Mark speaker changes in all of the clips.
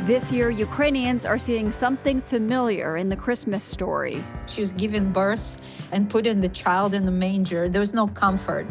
Speaker 1: This year, Ukrainians are seeing something familiar in the Christmas story.
Speaker 2: She was given birth and put in the child in the manger. There was no comfort.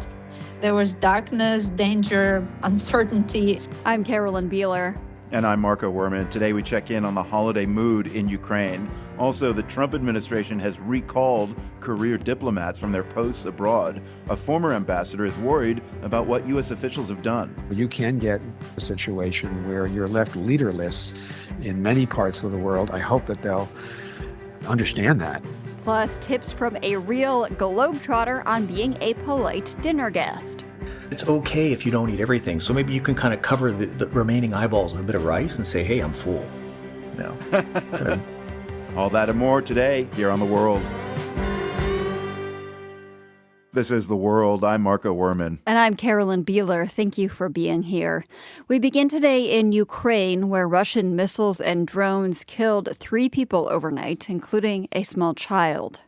Speaker 2: There was darkness, danger, uncertainty.
Speaker 1: I'm Carolyn Beeler.
Speaker 3: And I'm Marco Werman. Today we check in on the holiday mood in Ukraine. Also, the Trump administration has recalled career diplomats from their posts abroad. A former ambassador is worried about what U.S. officials have done.
Speaker 4: You can get a situation where you're left leaderless in many parts of the world. I hope that they'll understand that.
Speaker 1: Plus, tips from a real globetrotter on being a polite dinner guest.
Speaker 5: It's okay if you don't eat everything. So maybe you can kind of cover the remaining eyeballs with a bit of rice and say, hey, I'm full. You know,
Speaker 3: All that and more today here on The World. This is The World. I'm Marco Werman.
Speaker 1: And I'm Carolyn Beeler. Thank you for being here. We begin today in Ukraine, where Russian missiles and drones killed 3 people overnight, including a small child.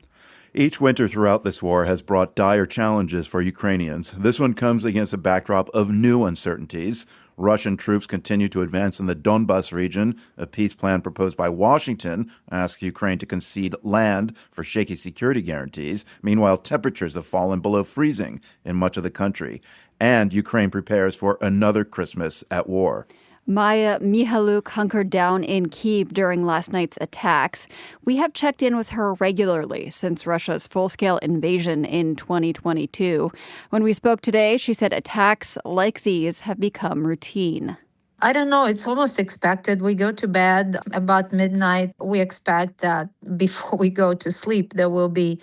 Speaker 3: Each winter throughout this war has brought dire challenges for Ukrainians. This one comes against a backdrop of new uncertainties. Russian troops continue to advance in the Donbas region. A peace plan proposed by Washington asks Ukraine to concede land for shaky security guarantees. Meanwhile, temperatures have fallen below freezing in much of the country. And Ukraine prepares for another Christmas at war.
Speaker 1: Maya Mihaluk hunkered down in Kyiv during last night's attacks. We have checked in with her regularly since Russia's full-scale invasion in 2022. When we spoke today, she said attacks like these have become routine.
Speaker 2: I don't know, it's almost expected. We go to bed about midnight. We expect that before we go to sleep, there will be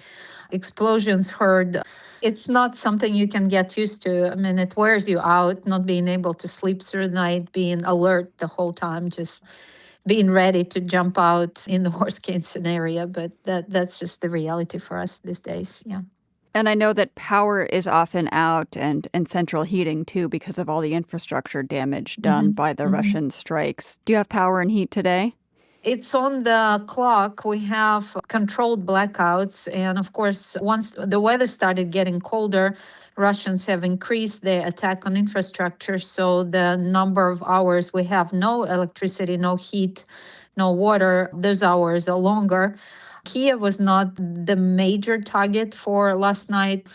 Speaker 2: explosions heard. It's not something you can get used to. I mean, it wears you out, not being able to sleep through the night, being alert the whole time, just being ready to jump out in the worst case scenario. But that's just the reality for us these days, yeah.
Speaker 1: And I know that power is often out and central heating, too, because of all the infrastructure damage done by the Russian strikes. Do you have power and heat today?
Speaker 2: It's on the clock. We have controlled blackouts. And of course, once the weather started getting colder, Russians have increased their attack on infrastructure. So the number of hours we have no electricity, no heat, no water, those hours are longer. Kyiv was not the major target for last night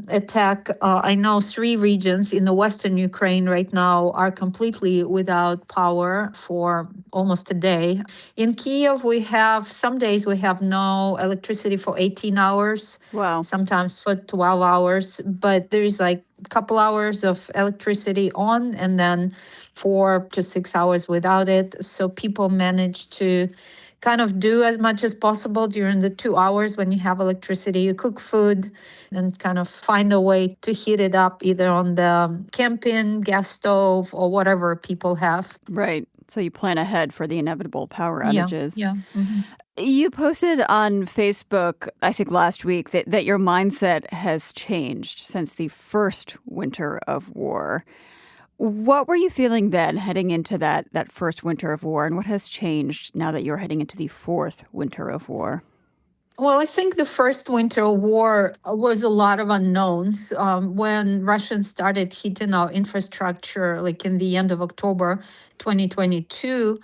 Speaker 2: attack. I know 3 regions in the western Ukraine right now are completely without power for almost a day. In Kyiv, some days we have no electricity for 18 hours.
Speaker 1: Wow.
Speaker 2: Sometimes for 12 hours. But there's like a couple hours of electricity on and then 4 to 6 hours without it. So people manage to kind of do as much as possible during the 2 hours when you have electricity. You cook food and kind of find a way to heat it up either on the camping, gas stove, or whatever people have.
Speaker 1: Right. So you plan ahead for the inevitable power outages.
Speaker 2: Yeah. Mm-hmm.
Speaker 1: You posted on Facebook, I think last week, that your mindset has changed since the first winter of war. What were you feeling then heading into that first winter of war, and what has changed now that you're heading into the fourth winter of war?
Speaker 2: Well, I think the first winter of war was a lot of unknowns. When Russians started hitting our infrastructure, like in the end of October 2022,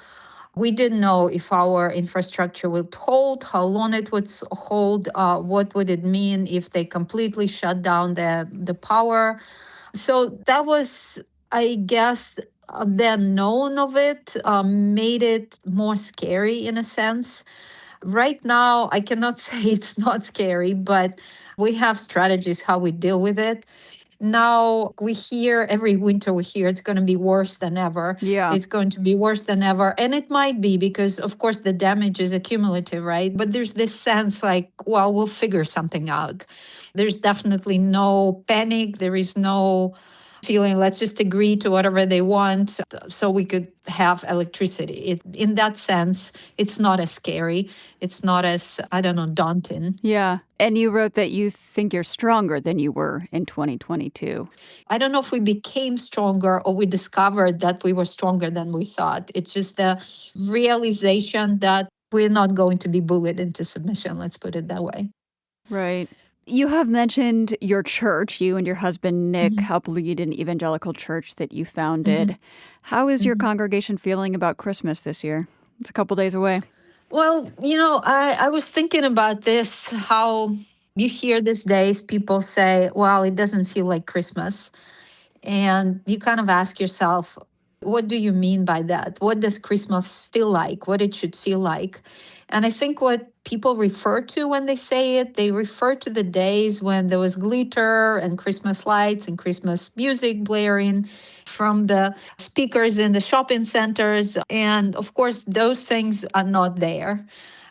Speaker 2: we didn't know if our infrastructure would hold, how long it would hold, what would it mean if they completely shut down the power. So that was, I guess, the unknown of it made it more scary in a sense. Right now, I cannot say it's not scary, but we have strategies how we deal with it. Now every winter we hear it's going to be worse than ever.
Speaker 1: Yeah.
Speaker 2: It's going to be worse than ever. And it might be because, of course, the damage is accumulative, right? But there's this sense like, well, we'll figure something out. There's definitely no panic. There is no feeling, let's just agree to whatever they want so we could have electricity. In that sense, it's not as scary. It's not as, daunting.
Speaker 1: Yeah. And you wrote that you think you're stronger than you were in 2022.
Speaker 2: I don't know if we became stronger or we discovered that we were stronger than we thought. It's just the realization that we're not going to be bullied into submission. Let's put it that way.
Speaker 1: Right. You have mentioned your church. You and your husband, Nick,
Speaker 2: Mhm.
Speaker 1: help lead an evangelical church that you founded.
Speaker 2: Mhm.
Speaker 1: How is your
Speaker 2: Mhm.
Speaker 1: congregation feeling about Christmas this year? It's a couple days away.
Speaker 2: Well, I was thinking about this, how you hear these days people say, well, it doesn't feel like Christmas. And you kind of ask yourself, what do you mean by that? What does Christmas feel like? What it should feel like? And I think what people refer to when they say it, they refer to the days when there was glitter and Christmas lights and Christmas music blaring from the speakers in the shopping centers. And of course, those things are not there.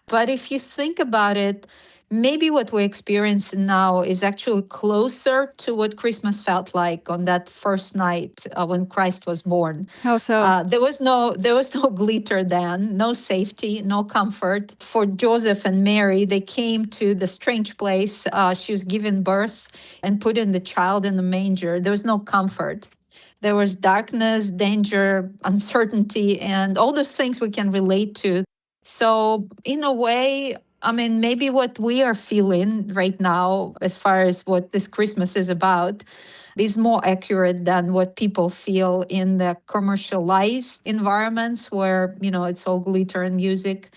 Speaker 2: But if you think about it, maybe what we experience now is actually closer to what Christmas felt like on that first night when Christ was born.
Speaker 1: How so?
Speaker 2: There was no glitter then, no safety, no comfort for Joseph and Mary. They came to the strange place. She was given birth and put in the child in the manger. There was no comfort. There was darkness, danger, uncertainty, and all those things we can relate to. So, in a way, I mean, maybe what we are feeling right now, as far as what this Christmas is about, is more accurate than what people feel in the commercialized environments where, it's all glitter and music.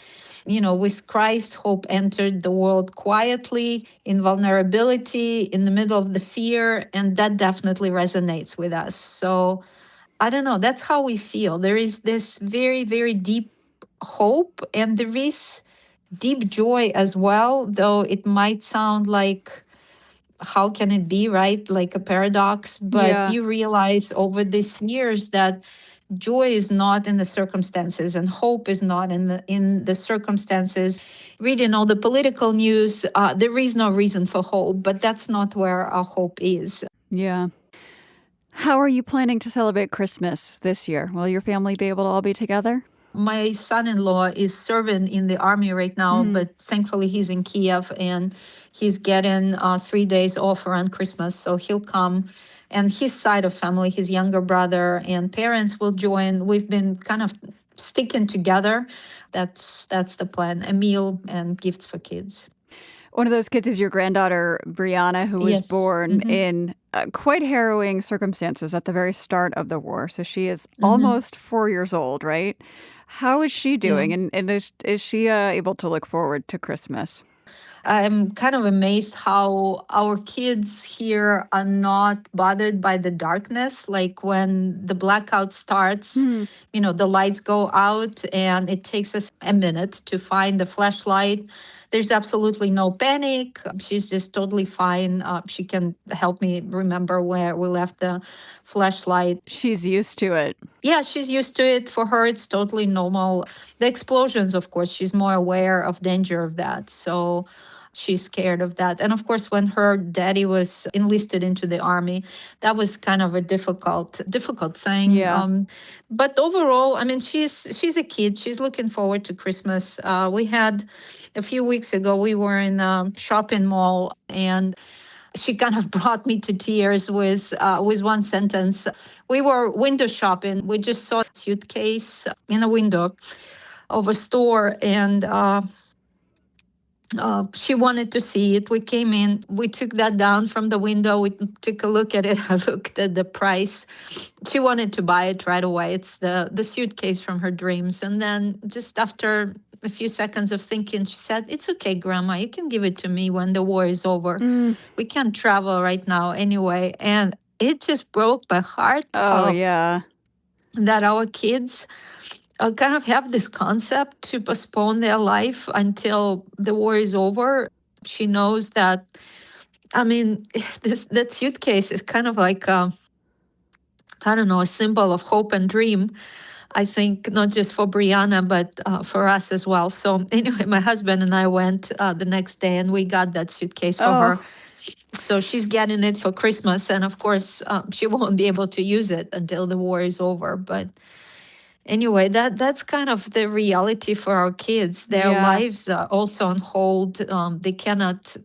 Speaker 2: With Christ, hope entered the world quietly, in vulnerability, in the middle of the fear, and that definitely resonates with us. So I don't know, that's how we feel. There is this very, very deep hope, and there is deep joy as well, though it might sound like, how can it be, right? Like a paradox. But
Speaker 1: Yeah.
Speaker 2: you realize over these years that joy is not in the circumstances and hope is not in the circumstances. Reading all the political news, there is no reason for hope, but that's not where our hope is.
Speaker 1: Yeah. How are you planning to celebrate Christmas this year? Will your family be able to all be together?
Speaker 2: My son-in-law is serving in the army right now,
Speaker 1: Mm.
Speaker 2: but thankfully he's in Kyiv and he's getting 3 days off around Christmas. So he'll come, and his side of family, his younger brother and parents will join. We've been kind of sticking together. That's the plan, a meal and gifts for kids.
Speaker 1: One of those kids is your granddaughter, Brianna, who was
Speaker 2: Yes.
Speaker 1: born
Speaker 2: Hmm.
Speaker 1: in quite harrowing circumstances at the very start of the war. So she is
Speaker 2: Hmm.
Speaker 1: almost 4 years old, right? How is she
Speaker 2: Yeah.
Speaker 1: doing? And is she able to look forward to Christmas?
Speaker 2: I'm kind of amazed how our kids here are not bothered by the darkness. Like when the blackout starts,
Speaker 1: Hmm.
Speaker 2: the lights go out and it takes us a minute to find a flashlight. There's absolutely no panic. She's just totally fine. She can help me remember where we left the flashlight.
Speaker 1: She's used to it.
Speaker 2: Yeah, she's used to it. For her, it's totally normal. The explosions, of course, she's more aware of danger of that. So she's scared of that. And of course, when her daddy was enlisted into the army, that was kind of a difficult thing.
Speaker 1: Yeah.
Speaker 2: But overall, I mean, she's a kid. She's looking forward to Christmas. We had a few weeks ago, we were in a shopping mall, and she kind of brought me to tears with one sentence. We were window shopping. We just saw a suitcase in a window of a store, and she wanted to see it. We came in, we took that down from the window. We took a look at it. I looked at the price. She wanted to buy it right away. It's the suitcase from her dreams. And then just after a few seconds of thinking, she said, "It's okay, Grandma. You can give it to me when the war is over.
Speaker 1: Mm.
Speaker 2: We can't travel right now anyway." And it just broke my heart
Speaker 1: Oh, yeah.
Speaker 2: that our kids kind of have this concept to postpone their life until the war is over. She knows that, I mean, that suitcase is kind of like, I don't know, a symbol of hope and dream. I think not just for Brianna, but for us as well. So anyway, my husband and I went the next day and we got that suitcase for her. So she's getting it for Christmas. And of course, she won't be able to use it until the war is over. But anyway, that's kind of the reality for our kids. Their
Speaker 1: Yeah.
Speaker 2: lives are also on hold. They cannot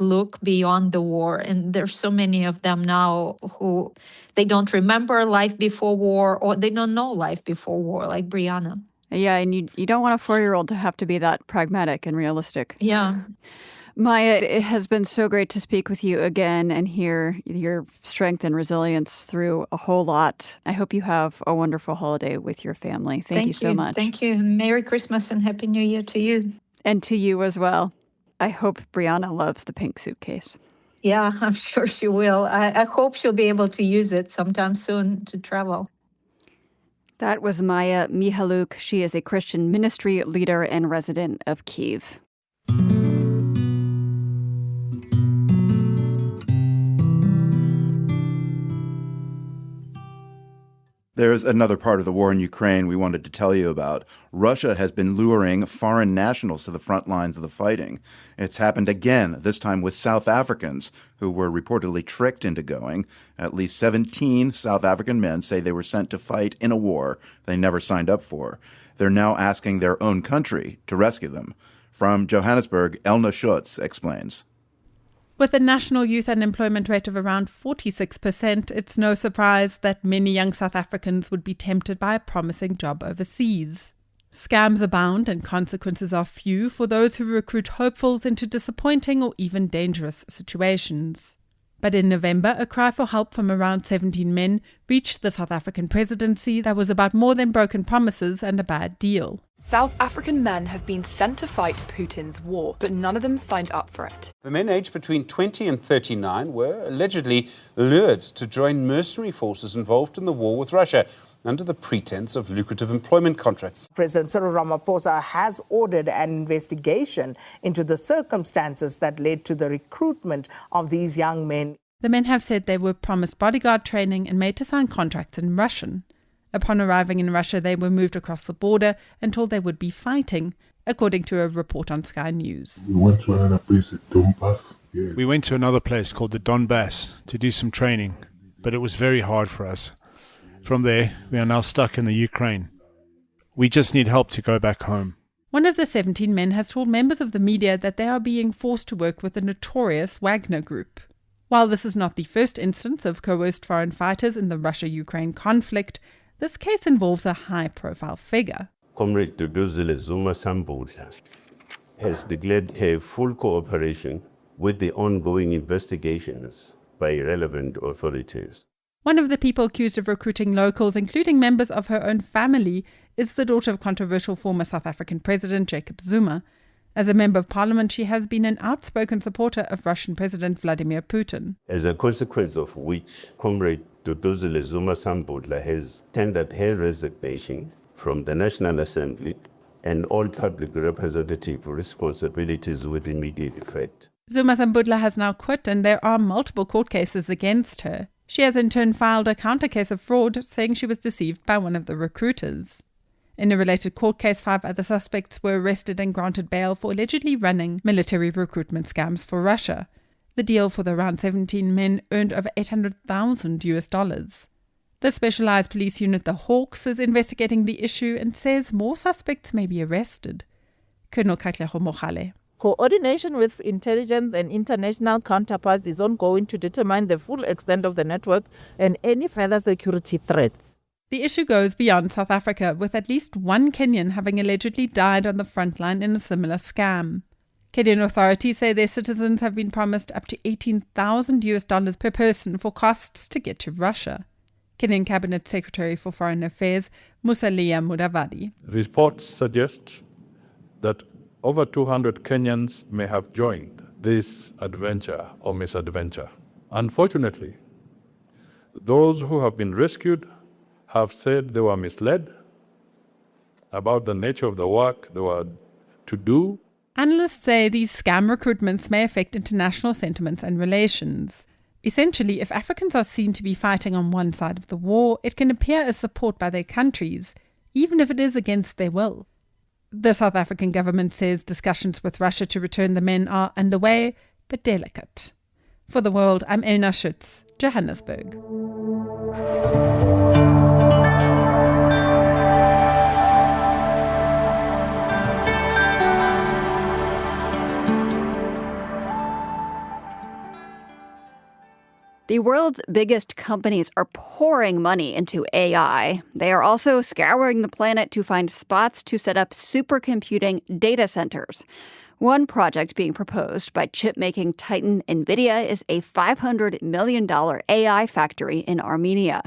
Speaker 2: look beyond the war. And there's so many of them now who they don't remember life before war, or they don't know life before war, like Brianna.
Speaker 1: Yeah, and you don't want a 4-year-old to have to be that pragmatic and realistic.
Speaker 2: Yeah.
Speaker 1: Maya, it has been so great to speak with you again and hear your strength and resilience through a whole lot. I hope you have a wonderful holiday with your family. Thank you so much.
Speaker 2: Thank you. Merry Christmas and Happy New Year to you.
Speaker 1: And to you as well. I hope Brianna loves the pink suitcase.
Speaker 2: Yeah, I'm sure she will. I hope she'll be able to use it sometime soon to travel.
Speaker 1: That was Maya Mihaluk. She is a Christian ministry leader and resident of Kyiv.
Speaker 3: There's another part of the war in Ukraine we wanted to tell you about. Russia has been luring foreign nationals to the front lines of the fighting. It's happened again, this time with South Africans who were reportedly tricked into going. At least 17 South African men say they were sent to fight in a war they never signed up for. They're now asking their own country to rescue them. From Johannesburg, Elna Schutz explains.
Speaker 6: With a national youth unemployment rate of around 46%, it's no surprise that many young South Africans would be tempted by a promising job overseas. Scams abound and consequences are few for those who recruit hopefuls into disappointing or even dangerous situations. But in November, a cry for help from around 17 men reached the South African presidency that was about more than broken promises and a bad deal.
Speaker 7: South African men have been sent to fight Putin's war, but none of them signed up for it.
Speaker 8: The men aged between 20 and 39 were allegedly lured to join mercenary forces involved in the war with Russia under the pretense of lucrative employment contracts.
Speaker 9: President Cyril Ramaphosa has ordered an investigation into the circumstances that led to the recruitment of these young men.
Speaker 6: The men have said they were promised bodyguard training and made to sign contracts in Russian. Upon arriving in Russia, they were moved across the border and told they would be fighting, according to a report on Sky News.
Speaker 10: We went to another place at Donbass.
Speaker 11: We went to another place called the Donbass to do some training, but it was very hard for us. From there, we are now stuck in the Ukraine. We just need help to go back home.
Speaker 6: One of the 17 men has told members of the media that they are being forced to work with the notorious Wagner Group. While this is not the first instance of coerced foreign fighters in the Russia-Ukraine conflict, this case involves a high-profile figure.
Speaker 10: Comrade Duduzile Zuma Sambuja has declared her full cooperation with the ongoing investigations by relevant authorities.
Speaker 6: One of the people accused of recruiting locals, including members of her own family, is the daughter of controversial former South African President Jacob Zuma. As a member of parliament, she has been an outspoken supporter of Russian President Vladimir Putin.
Speaker 10: As a consequence of which, Comrade Duduzile Zuma Sambuja has tendered her resignation from the National Assembly and all public representative responsibilities with immediate effect.
Speaker 6: Zuma Sambuja has now quit, and there are multiple court cases against her. She has in turn filed a counter case of fraud, saying she was deceived by one of the recruiters. In a related court case, 5 other suspects were arrested and granted bail for allegedly running military recruitment scams for Russia. The deal for the around 17 men earned over $800,000. The specialized police unit, the Hawks, is investigating the issue and says more suspects may be arrested. Colonel Katlego Mogale.
Speaker 9: Coordination with intelligence and international counterparts is ongoing to determine the full extent of the network and any further security threats.
Speaker 6: The issue goes beyond South Africa, with at least one Kenyan having allegedly died on the front line in a similar scam. Kenyan authorities say their citizens have been promised up to $18,000 per person for costs to get to Russia. Kenyan Cabinet Secretary for Foreign Affairs, Musalia Mudavadi.
Speaker 12: Reports suggest that over 200 Kenyans may have joined this adventure or misadventure. Unfortunately, those who have been rescued have said they were misled about the nature of the work they were to do.
Speaker 6: Analysts say these scam recruitments may affect international sentiments and relations. Essentially, if Africans are seen to be fighting on one side of the war, it can appear as support by their countries, even if it is against their will. The South African government says discussions with Russia to return the men are underway, but delicate. For The World, I'm Elna Schutz, Johannesburg.
Speaker 1: The world's biggest companies are pouring money into AI. They are also scouring the planet to find spots to set up supercomputing data centers. One project being proposed by chip-making titan NVIDIA is a $500 million AI factory in Armenia.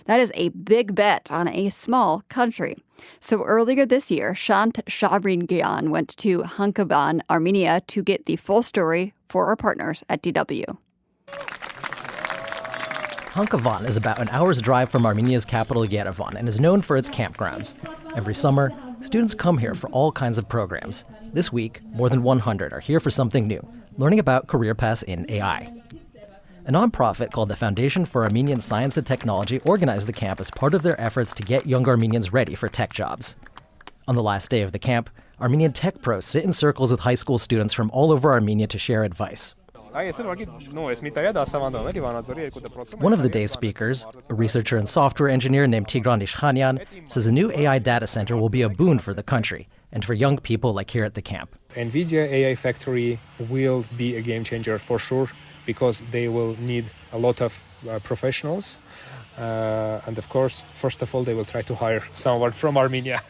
Speaker 1: That is a big bet on a small country. So earlier this year, Shant Shabringian went to Hankavan, Armenia, to get the full story for our partners at DW.
Speaker 13: Hankavan is about an hour's drive from Armenia's capital Yerevan and is known for its campgrounds. Every summer, students come here for all kinds of programs. This week, more than 100 are here for something new, learning about career paths in AI. A nonprofit called the Foundation for Armenian Science and Technology organized the camp as part of their efforts to get young Armenians ready for tech jobs. On the last day of the camp, Armenian tech pros sit in circles with high school students from all over Armenia to share advice. One of the day's speakers, a researcher and software engineer named Tigran Ishkhanian, says a new AI data center will be a boon for the country and for young people like here at the camp.
Speaker 14: NVIDIA AI factory will be a game changer for sure, because they will need a lot of professionals. And of course, first of all, they will try to hire someone from Armenia.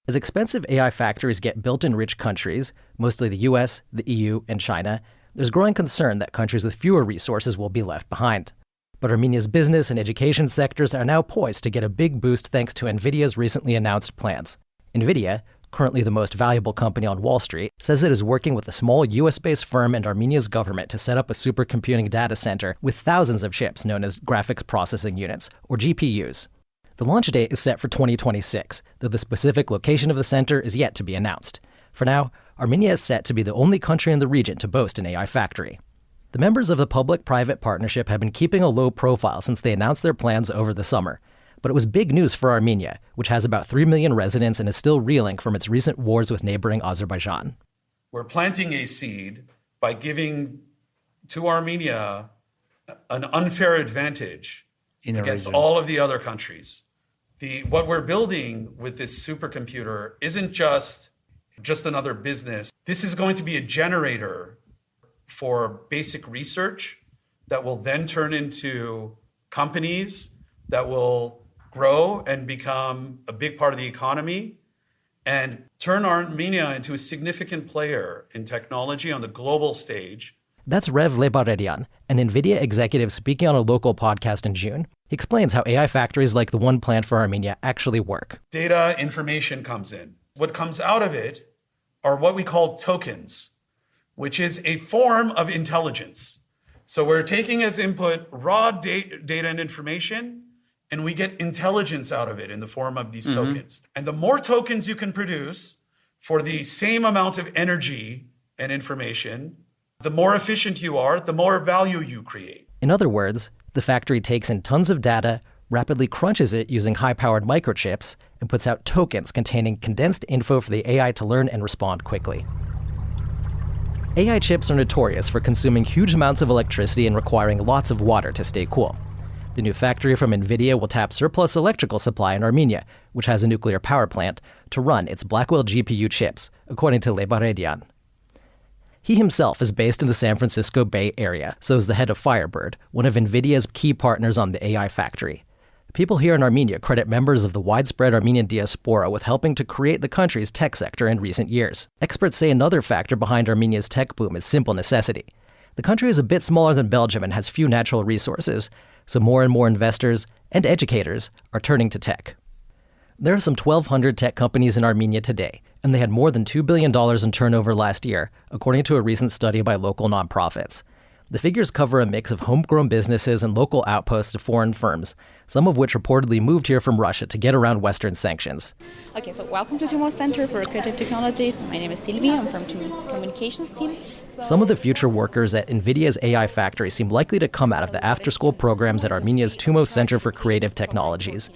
Speaker 13: As expensive AI factories get built in rich countries, mostly the US, the EU, and China, there's growing concern that countries with fewer resources will be left behind. But Armenia's business and education sectors are now poised to get a big boost thanks to NVIDIA's recently announced plans. NVIDIA, currently the most valuable company on Wall Street, says it is working with a small US-based firm and Armenia's government to set up a supercomputing data center with thousands of chips known as graphics processing units, or GPUs. The launch date is set for 2026, though the specific location of the center is yet to be announced. For now, Armenia is set to be the only country in the region to boast an AI factory. The members of the public-private partnership have been keeping a low profile since they announced their plans over the summer. But it was big news for Armenia, which has about 3 million residents and is still reeling from its recent wars with neighboring Azerbaijan.
Speaker 15: We're planting a seed by giving to Armenia an unfair advantage against all of the other countries. What we're building with this supercomputer isn't just another business. This is going to be a generator for basic research that will then turn into companies that will grow and become a big part of the economy and turn Armenia into a significant player in technology on the global stage.
Speaker 13: That's Rev Lebaredian, an NVIDIA executive speaking on a local podcast in June. He explains how AI factories like the one planned for Armenia actually work.
Speaker 15: Data, information comes in. What comes out of it are what we call tokens, which is a form of intelligence. So we're taking as input raw data and information, and we get intelligence out of it in the form of these tokens. And the more tokens you can produce for the same amount of energy and information, the more efficient you are, the more value you create.
Speaker 13: In other words, the factory takes in tons of data, rapidly crunches it using high-powered microchips, and puts out tokens containing condensed info for the AI to learn and respond quickly. AI chips are notorious for consuming huge amounts of electricity and requiring lots of water to stay cool. The new factory from NVIDIA will tap surplus electrical supply in Armenia, which has a nuclear power plant, to run its Blackwell GPU chips, according to Lebaredian. He himself is based in the San Francisco Bay Area, so is the head of Firebird, one of NVIDIA's key partners on the AI factory. People here in Armenia credit members of the widespread Armenian diaspora with helping to create the country's tech sector in recent years. Experts say another factor behind Armenia's tech boom is simple necessity. The country is a bit smaller than Belgium and has few natural resources, so more and more investors and educators are turning to tech. There are some 1,200 tech companies in Armenia today, and they had more than $2 billion in turnover last year, according to a recent study by local nonprofits. The figures cover a mix of homegrown businesses and local outposts of foreign firms, some of which reportedly moved here from Russia to get around Western sanctions.
Speaker 16: Okay, so welcome to Timor Center for Creative Technologies. My name is Sylvie. I'm from the communications team.
Speaker 13: Some of the future workers at NVIDIA's AI factory seem likely to come out of the after-school programs at Armenia's Tumo Center for Creative Technologies.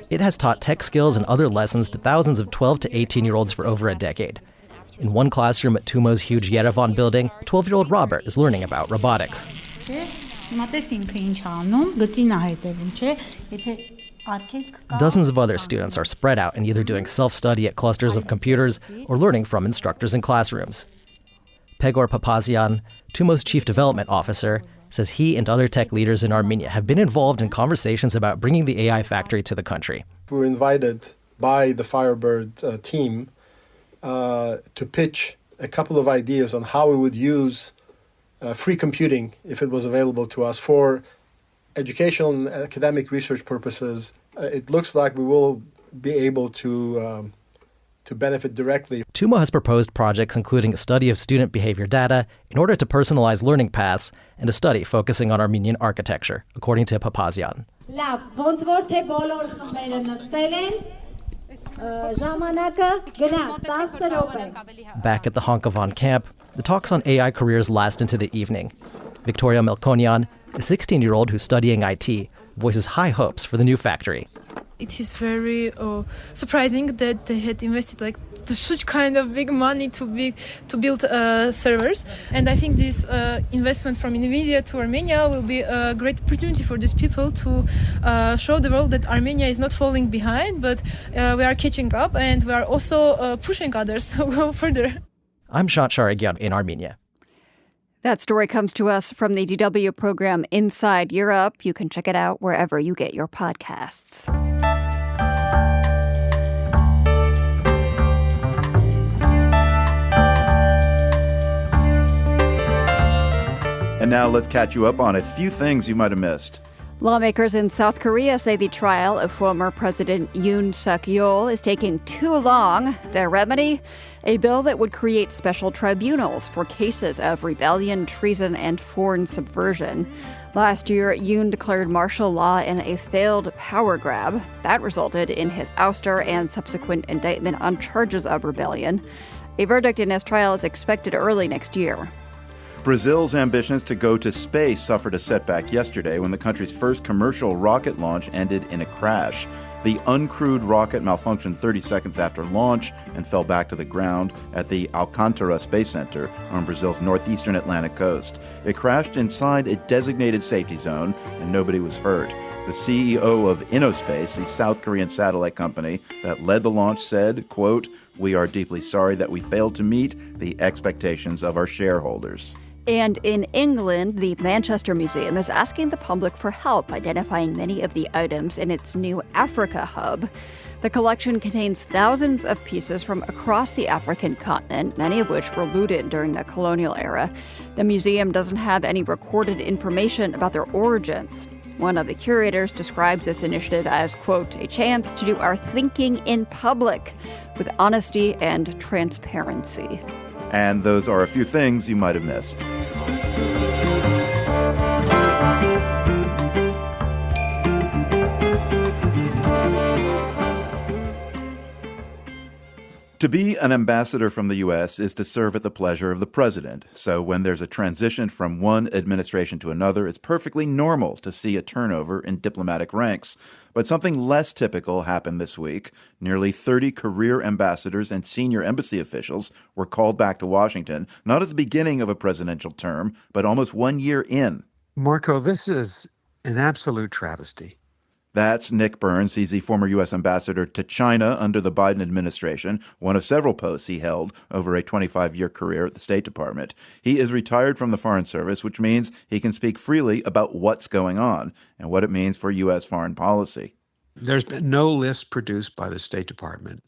Speaker 13: It has taught tech skills and other lessons to thousands of 12 to 18-year-olds for over a decade. In one classroom at Tumo's huge Yerevan building, 12-year-old Robert is learning about robotics. Dozens of other students are spread out and either doing self-study at clusters of computers or learning from instructors in classrooms. Pegor Papazian, Tumo's chief development officer, says he and other tech leaders in Armenia have been involved in conversations about bringing the AI factory to the country.
Speaker 17: We were invited by the Firebird team to pitch a couple of ideas on how we would use free computing, if it was available to us, for educational and academic research purposes. It looks like we will be able to benefit directly.
Speaker 13: TUMO has proposed projects including a study of student behavior data in order to personalize learning paths and a study focusing on Armenian architecture, according to Papazian. Back at the Honkavan camp, the talks on AI careers last into the evening. Victoria Melkonian, a 16-year-old who's studying IT, voices high hopes for the new factory.
Speaker 18: It is very surprising that they had invested such kind of big money to build servers, and I think this investment from NVIDIA to Armenia will be a great opportunity for these people to show the world that Armenia is not falling behind, but we are catching up, and we are also pushing others to go further.
Speaker 13: I'm Shant Sharagyan in Armenia.
Speaker 1: That story comes to us from the DW program Inside Europe. You can check it out wherever you get your podcasts.
Speaker 3: And now let's catch you up on a few things you might have missed.
Speaker 1: Lawmakers in South Korea say the trial of former President Yoon Suk-yeol is taking too long. Their remedy? A bill that would create special tribunals for cases of rebellion, treason, and foreign subversion. Last year, Yoon declared martial law in a failed power grab. That resulted in his ouster and subsequent indictment on charges of rebellion. A verdict in his trial is expected early next year.
Speaker 3: Brazil's ambitions to go to space suffered a setback yesterday when the country's first commercial rocket launch ended in a crash. The uncrewed rocket malfunctioned 30 seconds after launch and fell back to the ground at the Alcântara Space Center on Brazil's northeastern Atlantic coast. It crashed inside a designated safety zone, and nobody was hurt. The CEO of InnoSpace, the South Korean satellite company that led the launch, said, quote, "We are deeply sorry that we failed to meet the expectations of our shareholders."
Speaker 1: And in England, the Manchester Museum is asking the public for help identifying many of the items in its new Africa hub. The collection contains thousands of pieces from across the African continent, many of which were looted during the colonial era. The museum doesn't have any recorded information about their origins. One of the curators describes this initiative as, quote, "a chance to do our thinking in public with honesty and transparency."
Speaker 3: And those are a few things you might have missed. To be an ambassador from the U.S. is to serve at the pleasure of the president. So when there's a transition from one administration to another, it's perfectly normal to see a turnover in diplomatic ranks. But something less typical happened this week. Nearly 30 career ambassadors and senior embassy officials were called back to Washington, not at the beginning of a presidential term, but almost 1 year in.
Speaker 4: Marco, this is an absolute travesty.
Speaker 3: That's Nick Burns. He's the former U.S. ambassador to China under the Biden administration, one of several posts he held over a 25-year career at the State Department. He is retired from the Foreign Service, which means he can speak freely about what's going on and what it means for U.S. foreign policy.
Speaker 4: There's been no list produced by the State Department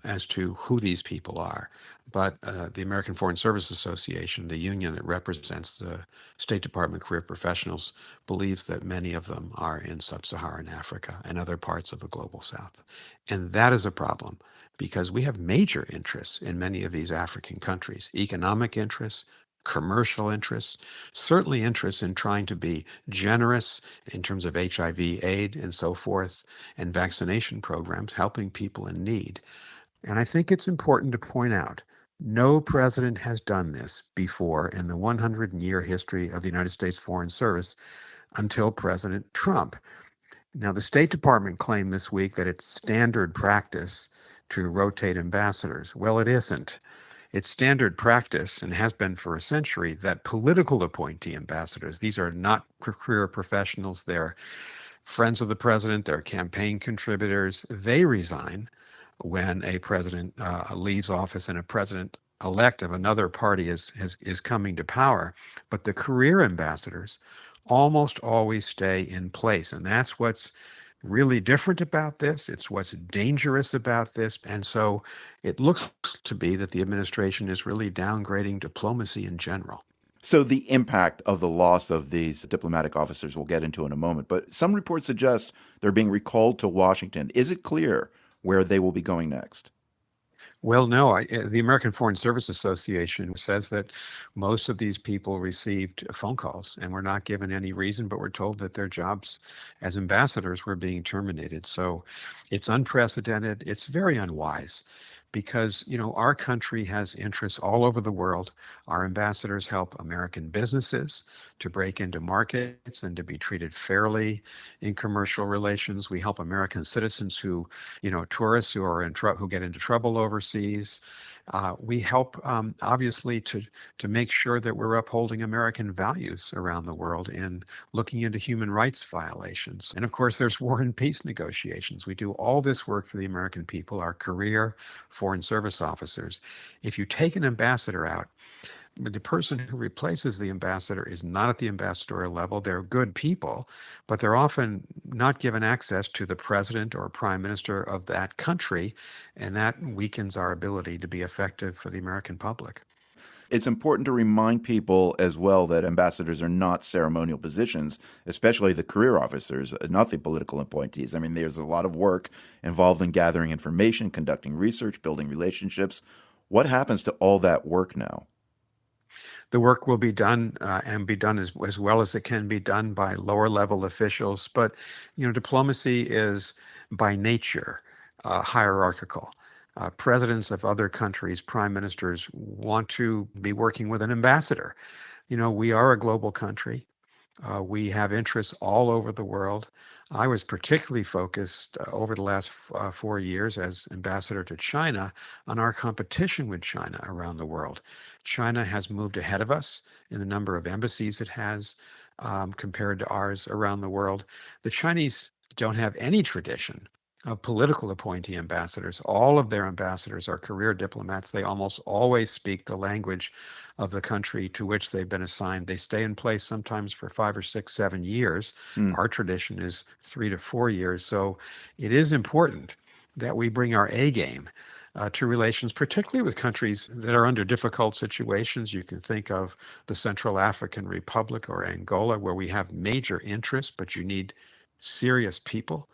Speaker 4: as to who these people are. But the American Foreign Service Association, the union that represents the State Department career professionals, believes that many of them are in sub-Saharan Africa and other parts of the global south. And that is a problem because we have major interests in many of these African countries, economic interests, commercial interests, certainly interests in trying to be generous in terms of HIV aid and so forth, and vaccination programs, helping people in need. And I think it's important to point out, no president has done this before in the 100-year history of the United States Foreign Service until President Trump. Now, the State Department claimed this week that it's standard practice to rotate ambassadors. Well, it isn't. It's standard practice, and has been for a century, that political appointee ambassadors, these are not career professionals, they're friends of the president, they're campaign contributors, they resign when a president leaves office and a president-elect of another party is coming to power. But the career ambassadors almost always stay in place, and that's what's really different about this. It's what's dangerous about this. And so it looks to be that the administration is really downgrading diplomacy in general.
Speaker 3: So the impact of the loss of these diplomatic officers we'll get into in a moment, but some reports suggest they're being recalled to Washington. Is it clear where they will be going next?
Speaker 4: Well, no, the American Foreign Service Association says that most of these people received phone calls and were not given any reason, but were told that their jobs as ambassadors were being terminated. So it's unprecedented. It's very unwise because, our country has interests all over the world. Our ambassadors help American businesses to break into markets and to be treated fairly in commercial relations. We help American citizens who, tourists who are who get into trouble overseas. We help, obviously, to make sure that we're upholding American values around the world and looking into human rights violations. And of course, there's war and peace negotiations. We do all this work for the American people, our career Foreign Service officers. If you take an ambassador out, the person who replaces the ambassador is not at the ambassadorial level. They're good people, but they're often not given access to the president or prime minister of that country, and that weakens our ability to be effective for the American public.
Speaker 3: It's important to remind people as well that ambassadors are not ceremonial positions, especially the career officers, not the political appointees. I mean, there's a lot of work involved in gathering information, conducting research, building relationships. What happens to all that work now?
Speaker 4: The work will be done and be done as well as it can be done by lower level officials. But, diplomacy is by nature hierarchical. Presidents of other countries, prime ministers want to be working with an ambassador. We are a global country. We have interests all over the world. I was particularly focused over the last 4 years as ambassador to China on our competition with China around the world. China has moved ahead of us in the number of embassies it has compared to ours around the world. The Chinese don't have any tradition of political appointee ambassadors. All of their ambassadors are career diplomats. They almost always speak the language of the country to which they've been assigned. They stay in place sometimes for 5 or 6, 7 years. Our tradition is 3 to 4 years. So it is important that we bring our A game to relations, particularly with countries that are under difficult situations. You can think of the Central African Republic or Angola, where we have major interests, but you need serious people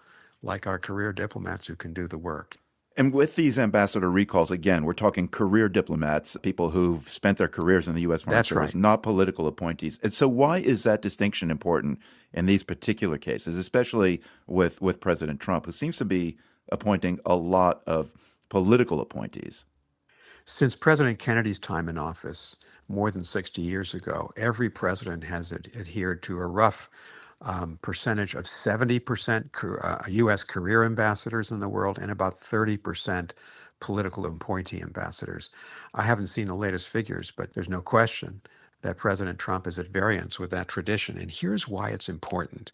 Speaker 4: like our career diplomats who can do the work.
Speaker 3: And with these ambassador recalls, again, we're talking career diplomats, people who've spent their careers in the U.S. Foreign Service, not political appointees. And so why is that distinction important in these particular cases, especially with President Trump, who seems to be appointing a lot of political appointees?
Speaker 4: Since President Kennedy's time in office more than 60 years ago, every president has adhered to a rough percentage of 70% U.S. career ambassadors in the world and about 30% political appointee ambassadors. I haven't seen the latest figures, but there's no question that President Trump is at variance with that tradition. And here's why it's important.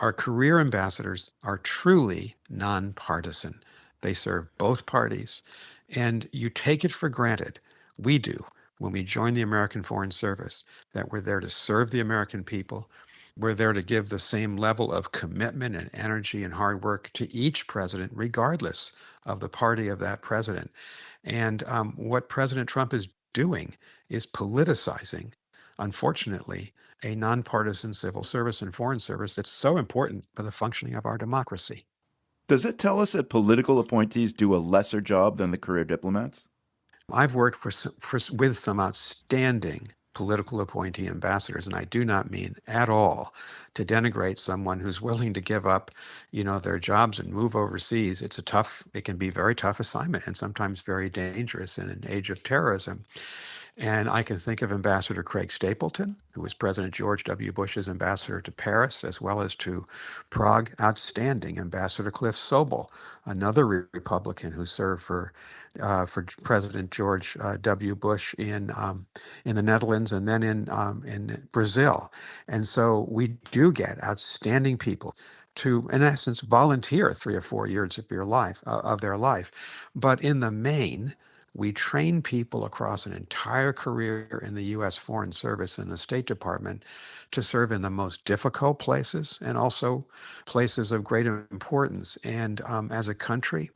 Speaker 4: Our career ambassadors are truly nonpartisan. They serve both parties, and you take it for granted, we do, when we join the American Foreign Service, that we're there to serve the American people. We're there to give the same level of commitment and energy and hard work to each president, regardless of the party of that president. And what President Trump is doing is politicizing, unfortunately, a nonpartisan civil service and foreign service that's so important for the functioning of our democracy.
Speaker 3: Does it tell us that political appointees do a lesser job than the career diplomats?
Speaker 4: I've worked with some outstanding political appointee ambassadors, and I do not mean at all to denigrate someone who's willing to give up, their jobs and move overseas. It can be a very tough assignment and sometimes very dangerous in an age of terrorism. And I can think of Ambassador Craig Stapleton, who was President George W. Bush's ambassador to Paris, as well as to Prague. Outstanding. Ambassador Cliff Sobel, another Republican who served for President George W. Bush in the Netherlands and then in Brazil. And so we do get outstanding people to, in essence, volunteer 3 or 4 years of their life. But in the main, We train people across an entire career in the U.S. Foreign Service and the State Department to serve in the most difficult places and also places of great importance. And as a country,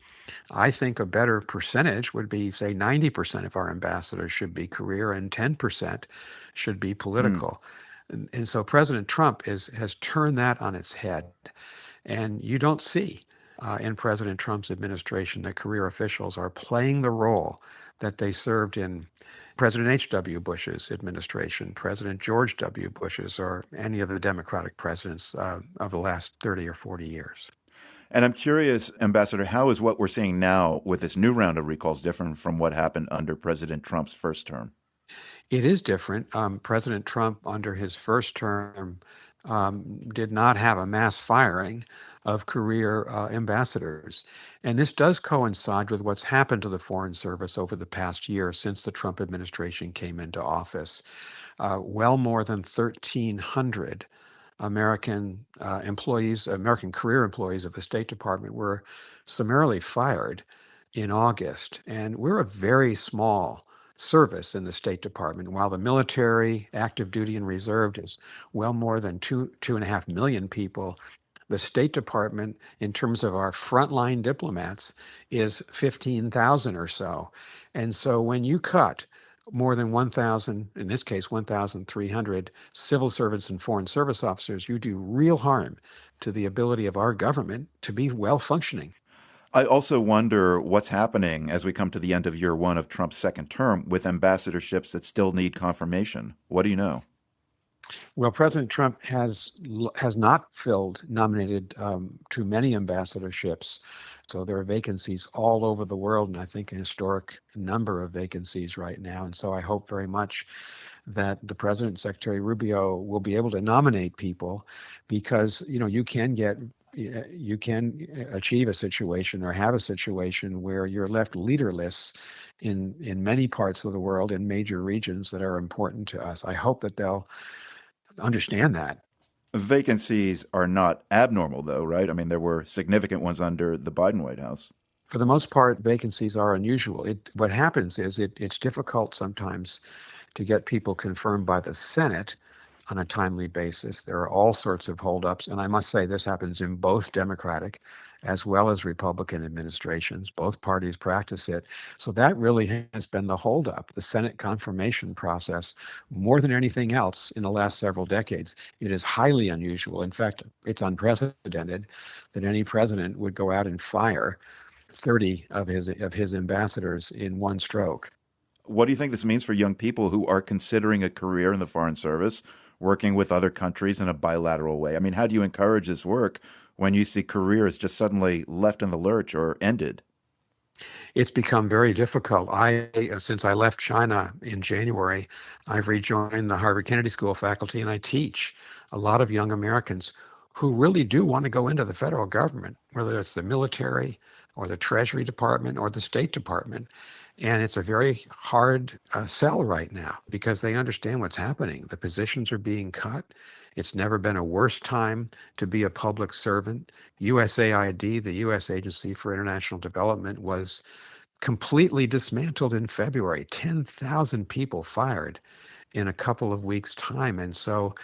Speaker 4: I think a better percentage would be, say, 90% of our ambassadors should be career and 10% should be political. And so President Trump has turned that on its head. And you don't see in President Trump's administration that career officials are playing the role that they served in President H.W. Bush's administration, President George W. Bush's, or any of the Democratic presidents of the last 30 or 40 years.
Speaker 3: And I'm curious, Ambassador, how is what we're seeing now with this new round of recalls different from what happened under President Trump's first term?
Speaker 4: It is different. President Trump, under his first term, did not have a mass firing of career ambassadors. And this does coincide with what's happened to the Foreign Service over the past year since the Trump administration came into office. Well more than 1,300 American employees, American career employees of the State Department were summarily fired in August. And we're a very small service in the State Department. While the military, active duty, and reserved is well more than 2.5 million people, the State Department, in terms of our frontline diplomats, is 15,000 or so. And so when you cut more than 1,000, in this case 1,300 civil servants and foreign service officers, you do real harm to the ability of our government to be well functioning.
Speaker 3: I also wonder what's happening as we come to the end of year one of Trump's second term with ambassadorships that still need confirmation. What do you know?
Speaker 4: Well, President Trump has not nominated too many ambassadorships. So there are vacancies all over the world, and I think a historic number of vacancies right now. And so I hope very much that the President, Secretary Rubio, will be able to nominate people, because, you can achieve a situation or have a situation where you're left leaderless in many parts of the world, in major regions that are important to us. I hope that they'll understand that.
Speaker 3: Vacancies are not abnormal, though, right? I mean, there were significant ones under the Biden White House.
Speaker 4: For the most part, vacancies are unusual. What happens is it's difficult sometimes to get people confirmed by the Senate on a timely basis. There are all sorts of holdups, and I must say this happens in both Democratic as well as Republican administrations. Both parties practice it. So that really has been the holdup, the Senate confirmation process, more than anything else in the last several decades. It is highly unusual. In fact, it's unprecedented that any president would go out and fire 30 of his ambassadors in one stroke.
Speaker 3: What do you think this means for young people who are considering a career in the Foreign Service, working with other countries in a bilateral way? I mean, how do you encourage this work when you see careers just suddenly left in the lurch or ended?
Speaker 4: It's become very difficult. Since I left China in January, I've rejoined the Harvard Kennedy School faculty, and I teach a lot of young Americans who really do want to go into the federal government, whether it's the military or the Treasury Department or the State Department. And it's a very hard sell right now, because they understand what's happening. The positions are being cut. It's never been a worse time to be a public servant. USAID, the U.S. Agency for International Development, was completely dismantled in February. 10,000 people fired in a couple of weeks' time. And so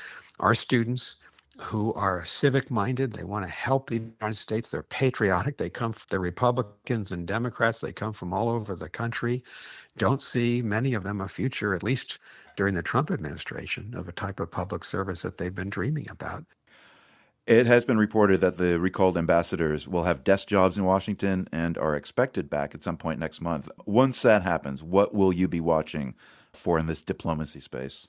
Speaker 4: our students who are civic-minded, they want to help the United States, they're patriotic, they're Republicans and Democrats, they come from all over the country, don't see, many of them, a future, at least during the Trump administration, of a type of public service that they've been dreaming about.
Speaker 3: It has been reported that the recalled ambassadors will have desk jobs in Washington and are expected back at some point next month. Once that happens, what will you be watching for in this diplomacy space?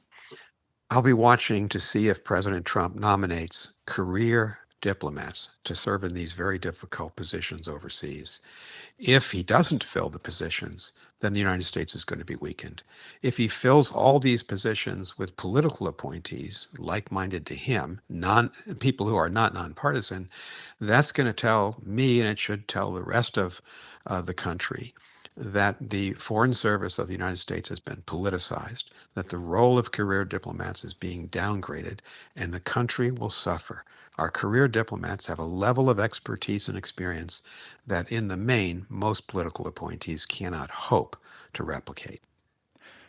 Speaker 4: I'll be watching to see if President Trump nominates career diplomats to serve in these very difficult positions overseas. If he doesn't fill the positions, then the United States is going to be weakened. If he fills all these positions with political appointees, like-minded to him, people who are not nonpartisan, that's going to tell me, and it should tell the rest of the country, that the Foreign Service of the United States has been politicized, that the role of career diplomats is being downgraded, and the country will suffer. Our career diplomats have a level of expertise and experience that, in the main, most political appointees cannot hope to replicate.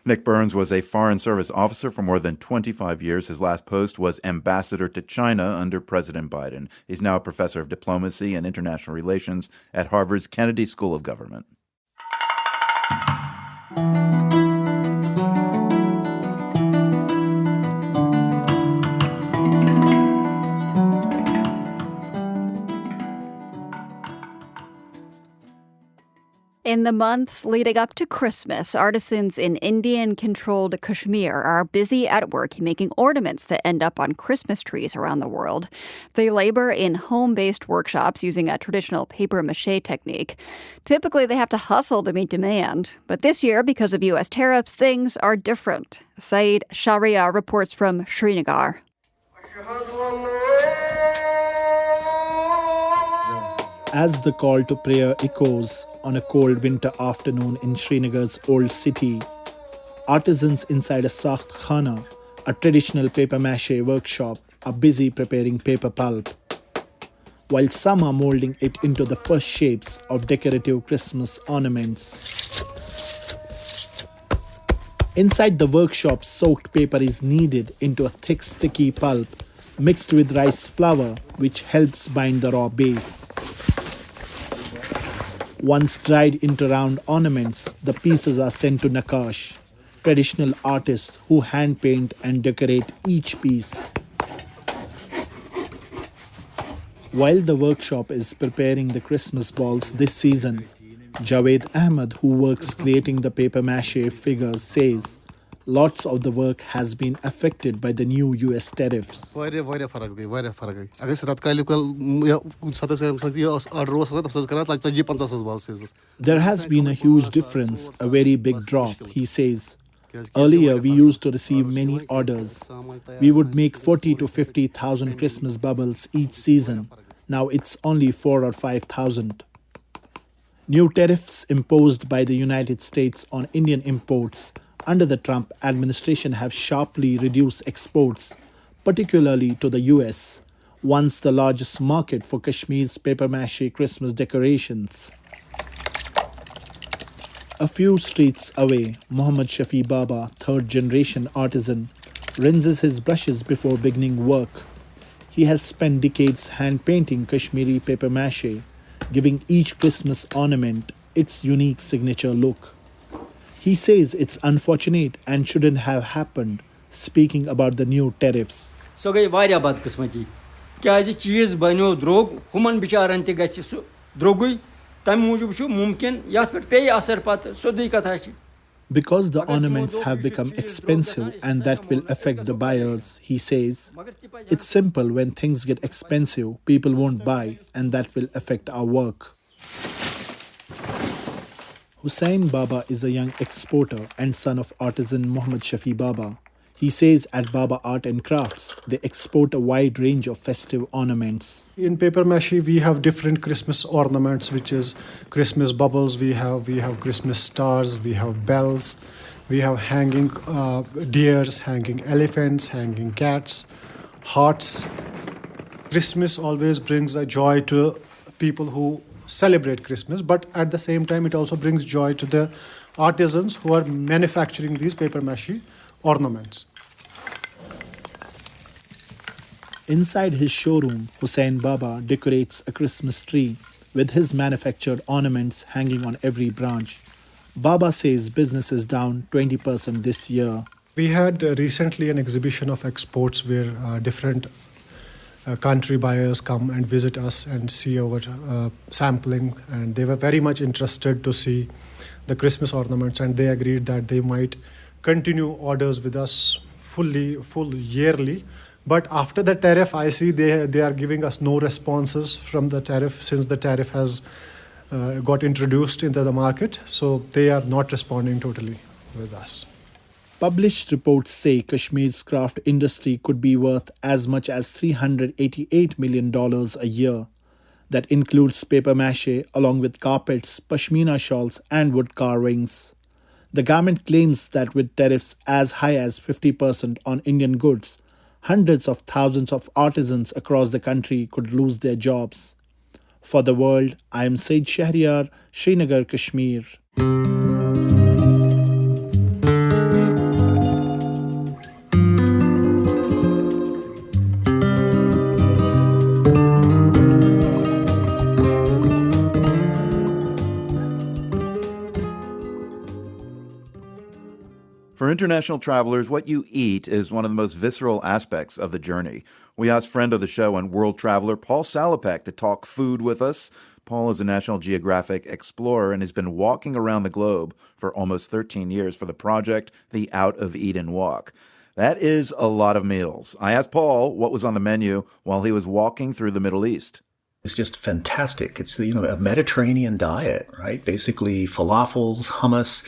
Speaker 3: Nick Burns was a Foreign Service officer for more than 25 years. His last post was ambassador to China under President Biden. He's now a professor of diplomacy and international relations at Harvard's Kennedy School of Government.
Speaker 1: In the months leading up to Christmas, artisans in Indian-controlled Kashmir are busy at work making ornaments that end up on Christmas trees around the world. They labor in home-based workshops using a traditional papier-mâché technique. Typically, they have to hustle to meet demand. But this year, because of U.S. tariffs, things are different. Saeed Sharia reports from Srinagar.
Speaker 19: As the call to prayer echoes on a cold winter afternoon in Srinagar's old city, artisans inside a sakht khana, a traditional papier-mâché workshop, are busy preparing paper pulp. While some are molding it into the first shapes of decorative Christmas ornaments. Inside the workshop, soaked paper is kneaded into a thick, sticky pulp mixed with rice flour, which helps bind the raw base. Once dried into round ornaments, the pieces are sent to naqash, traditional artists who hand paint and decorate each piece. While the workshop is preparing the Christmas balls this season, Javed Ahmed, who works creating the papier-mâché figures, says lots of the work has been affected by the new US tariffs. There has been a huge difference, a very big drop, he says. Earlier, we used to receive many orders. We would make 40 to 50,000 Christmas bubbles each season. Now it's only 4 or 5,000. New tariffs imposed by the United States on Indian imports under the Trump administration have sharply reduced exports, particularly to the US, once the largest market for Kashmir's papier-mâché Christmas decorations. A few streets away, Muhammad Shafi Baba, third-generation artisan, rinses his brushes before beginning work. He has spent decades hand-painting Kashmiri papier-mâché, giving each Christmas ornament its unique signature look. He says it's unfortunate and shouldn't have happened, speaking about the new tariffs.
Speaker 20: So gay varya bad qismati. Kyazi cheez bano drog human bicharan te gachi su drogui tam mujub shu mumkin yat per pay asar pat sodui katha chi.
Speaker 19: Because the ornaments have become expensive and that will affect the buyers, he says. It's simple, when things get expensive, people won't buy and that will affect our work. Hussain Baba is a young exporter and son of artisan Muhammad Shafi Baba. He says at Baba Art and Crafts, they export a wide range of festive ornaments.
Speaker 21: In papier-mâché, we have different Christmas ornaments, which is Christmas bubbles, we have Christmas stars, we have bells, we have hanging deers, hanging elephants, hanging cats, hearts. Christmas always brings a joy to people who celebrate Christmas, but at the same time, it also brings joy to the artisans who are manufacturing these papier-mâché ornaments.
Speaker 19: Inside his showroom, Hussain Baba decorates a Christmas tree with his manufactured ornaments hanging on every branch. Baba says business is down 20% this year.
Speaker 21: We had recently an exhibition of exports where different country buyers come and visit us and see our sampling, and they were very much interested to see the Christmas ornaments, and they agreed that they might continue orders with us full yearly. But after the tariff, I see they are giving us no responses from the tariff, since the tariff has got introduced into the market. So they are not responding totally with us.
Speaker 19: Published reports say Kashmir's craft industry could be worth as much as $388 million a year. That includes papier-mâché along with carpets, pashmina shawls and wood carvings. The government claims that with tariffs as high as 50% on Indian goods, hundreds of thousands of artisans across the country could lose their jobs. For The World, I am Saeed Shahryar, Srinagar, Kashmir.
Speaker 3: For international travelers, what you eat is one of the most visceral aspects of the journey. We asked friend of the show and world traveler Paul Salopek to talk food with us. Paul is a National Geographic explorer and has been walking around the globe for almost 13 years for the project The Out of Eden Walk. That is a lot of meals. I asked Paul what was on the menu while he was walking through the Middle East.
Speaker 5: It's just fantastic. It's a Mediterranean diet, right? Basically falafels, hummus,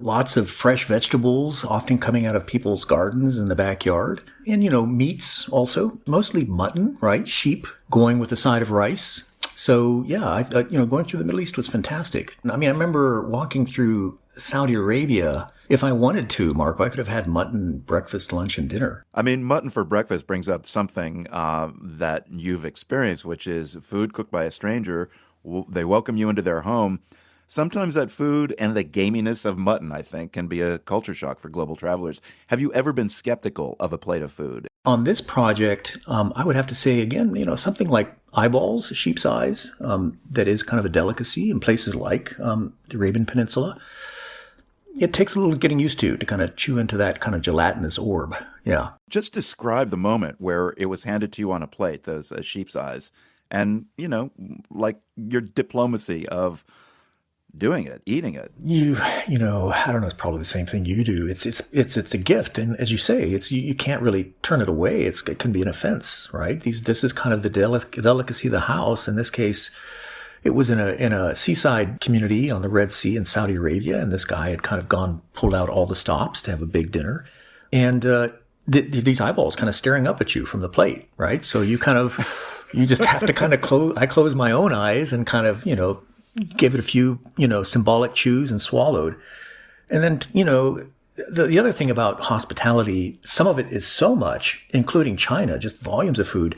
Speaker 5: lots of fresh vegetables, often coming out of people's gardens in the backyard. And, meats also, mostly mutton, right? Sheep going with a side of rice. So, yeah, going through the Middle East was fantastic. I mean, I remember walking through Saudi Arabia. If I wanted to, Marco, I could have had mutton breakfast, lunch, and dinner.
Speaker 3: I mean, mutton for breakfast brings up something that you've experienced, which is food cooked by a stranger. They welcome you into their home. Sometimes that food and the gaminess of mutton, I think, can be a culture shock for global travelers. Have you ever been skeptical of a plate of food?
Speaker 5: On this project, I would have to say, again, something like eyeballs, sheep's eyes, that is kind of a delicacy in places like the Arabian Peninsula. It takes a little getting used to kind of chew into that kind of gelatinous orb. Yeah.
Speaker 3: Just describe the moment where it was handed to you on a plate, those sheep's eyes, and, like your diplomacy of doing it, eating it.
Speaker 5: I don't know, it's probably the same thing you do. It's a gift. And as you say, you can't really turn it away. It can be an offense, right? This is kind of the delicacy of the house. In this case, it was in a seaside community on the Red Sea in Saudi Arabia. And this guy had kind of pulled out all the stops to have a big dinner. And, these eyeballs kind of staring up at you from the plate, right? So you just have to kind of I closed my own eyes and kind of, gave it a few, symbolic chews and swallowed. And then, the other thing about hospitality, some of it is so much, including China, just volumes of food,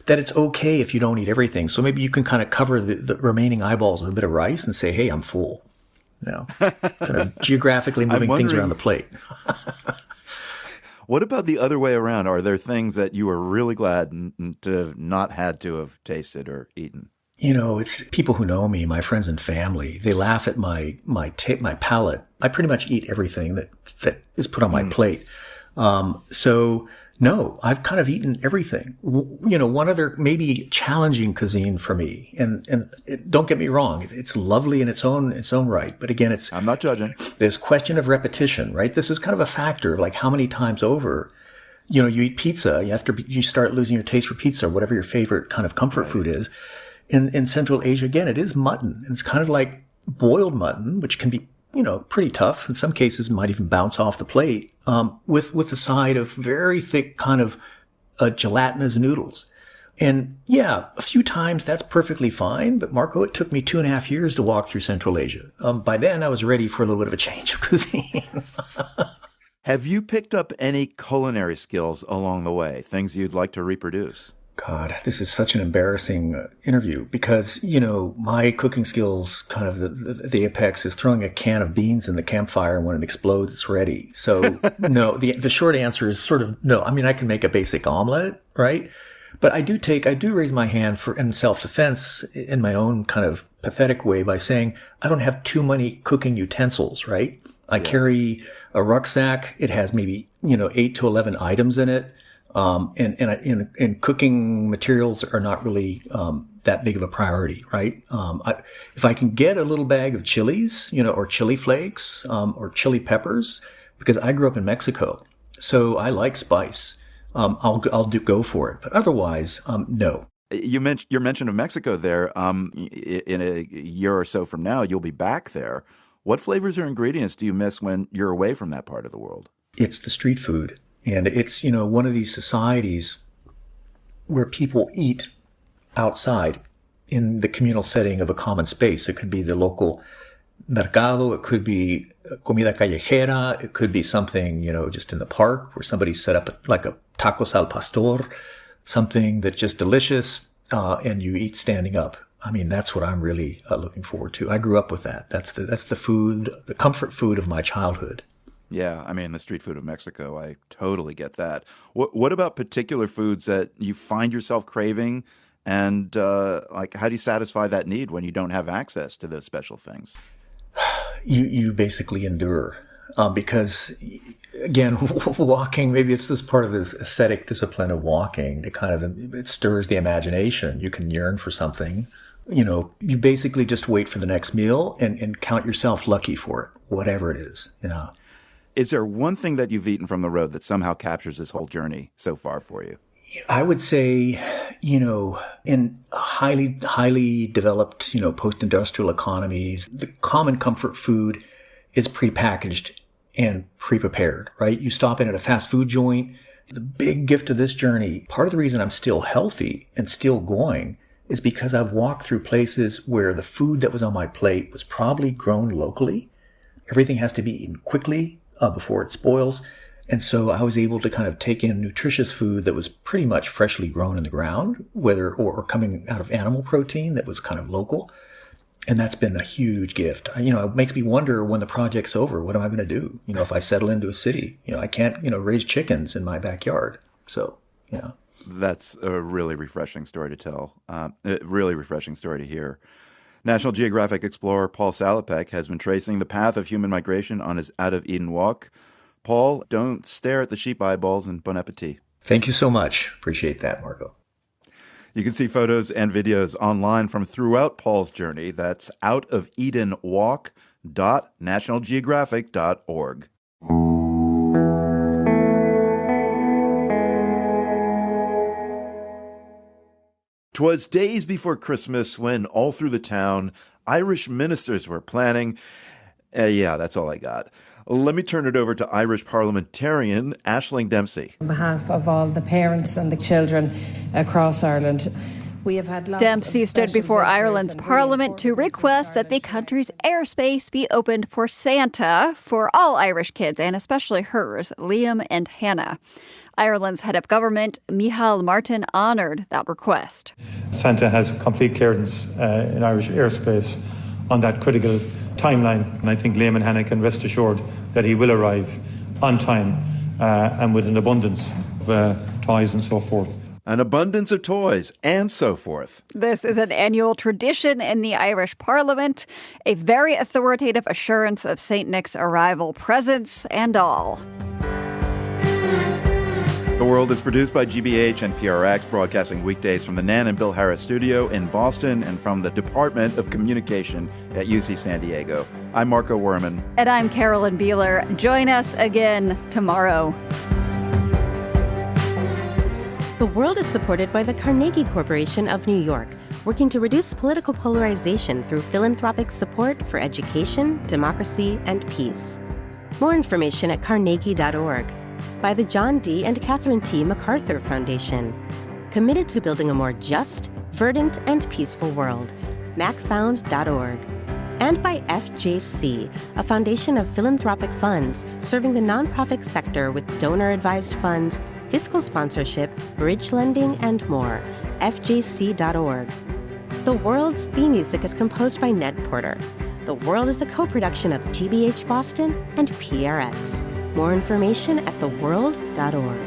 Speaker 5: that it's okay if you don't eat everything. So maybe you can kind of cover the remaining eyeballs with a bit of rice and say, hey, I'm full. Kind of geographically moving things around the plate.
Speaker 3: What about the other way around? Are there things that you were really glad to have not had to have tasted or eaten?
Speaker 5: It's people who know me, my friends and family. They laugh at my palate. I pretty much eat everything that is put on my plate. So no, I've kind of eaten everything. One other maybe challenging cuisine for me, and don't get me wrong, it's lovely in its own right. But again,
Speaker 3: I'm not judging.
Speaker 5: There's question of repetition, right? This is kind of a factor of like how many times over. You eat pizza. You start losing your taste for pizza, or whatever your favorite kind of comfort food is. In Central Asia, again, it is mutton. It's kind of like boiled mutton, which can be, pretty tough. In some cases, might even bounce off the plate, with a side of very thick kind of gelatinous noodles. And yeah, a few times that's perfectly fine. But Marco, it took me 2.5 years to walk through Central Asia. By then, I was ready for a little bit of a change of cuisine.
Speaker 3: Have you picked up any culinary skills along the way, things you'd like to reproduce?
Speaker 5: God, this is such an embarrassing interview because, my cooking skills, kind of the apex is throwing a can of beans in the campfire, and when it explodes, it's ready. So no, the short answer is sort of no. I mean, I can make a basic omelet, right? But I do raise my hand in self-defense in my own kind of pathetic way by saying I don't have too many cooking utensils, right? I carry a rucksack. It has maybe, 8 to 11 items in it. And cooking materials are not really that big of a priority, right? If I can get a little bag of chilies, or chili flakes, or chili peppers, because I grew up in Mexico, so I like spice. I'll go for it, but otherwise, no.
Speaker 3: Your mention of Mexico there. In a year or so from now, you'll be back there. What flavors or ingredients do you miss when you're away from that part of the world?
Speaker 5: It's the street food. And it's, one of these societies where people eat outside in the communal setting of a common space. It could be the local mercado. It could be comida callejera. It could be something, just in the park where somebody set up like a tacos al pastor, something that's just delicious, and you eat standing up. I mean, that's what I'm really looking forward to. I grew up with that. That's the food, the comfort food of my childhood.
Speaker 3: Yeah, I mean, the street food of Mexico, I totally get that. What about particular foods that you find yourself craving? And how do you satisfy that need when you don't have access to those special things?
Speaker 5: You basically endure. because, again, walking, maybe it's just part of this aesthetic discipline of walking. It stirs the imagination. You can yearn for something. You basically just wait for the next meal and count yourself lucky for it, whatever it is.
Speaker 3: Is there one thing that you've eaten from the road that somehow captures this whole journey so far for you?
Speaker 5: I would say, in highly, highly developed, post-industrial economies, the common comfort food is prepackaged and pre-prepared, right? You stop in at a fast food joint. The big gift of this journey, part of the reason I'm still healthy and still going, is because I've walked through places where the food that was on my plate was probably grown locally. Everything has to be eaten quickly before it spoils. And so I was able to kind of take in nutritious food that was pretty much freshly grown in the ground, or coming out of animal protein that was kind of local. And that's been a huge gift. It makes me wonder when the project's over, what am I going to do? If I settle into a city, I can't, raise chickens in my backyard. So,
Speaker 3: That's a really refreshing story to tell. A really refreshing story to hear. National Geographic explorer Paul Salopek has been tracing the path of human migration on his Out of Eden walk. Paul, don't stare at the sheep eyeballs, and bon appetit.
Speaker 5: Thank you so much. Appreciate that, Marco.
Speaker 3: You can see photos and videos online from throughout Paul's journey. That's outofelenwalk.nationalgeographic.org. 'Twas days before Christmas when all through the town, Irish ministers were planning. Yeah, that's all I got. Let me turn it over to Irish parliamentarian Aisling Dempsey.
Speaker 2: On behalf of all the parents and the children across Ireland, we have had lots
Speaker 1: Dempsey stood before Ireland's parliament to request that the country's airspace be opened for Santa for all Irish kids, and especially hers, Liam and Hannah. Ireland's head of government, Micheál Martin, honoured that request.
Speaker 22: Santa has complete clearance in Irish airspace on that critical timeline, and I think Liam and Hannah can rest assured that he will arrive on time and with an abundance of toys and so forth.
Speaker 3: An abundance of toys and so forth.
Speaker 1: This is an annual tradition in the Irish Parliament, a very authoritative assurance of St. Nick's arrival, presents and all.
Speaker 3: The World is produced by GBH and PRX, broadcasting weekdays from the Nan and Bill Harris studio in Boston and from the Department of Communication at UC San Diego. I'm Marco Werman.
Speaker 1: And I'm Carolyn Beeler. Join us again tomorrow.
Speaker 23: The World is supported by the Carnegie Corporation of New York, working to reduce political polarization through philanthropic support for education, democracy, and peace. More information at carnegie.org. By the John D. and Catherine T. MacArthur Foundation, committed to building a more just, verdant, and peaceful world. macfound.org. And by FJC, a foundation of philanthropic funds serving the nonprofit sector with donor-advised funds, fiscal sponsorship, bridge lending, and more. FJC.org. The World's theme music is composed by Ned Porter. The World is a co-production of GBH Boston and PRX. More information at theworld.org.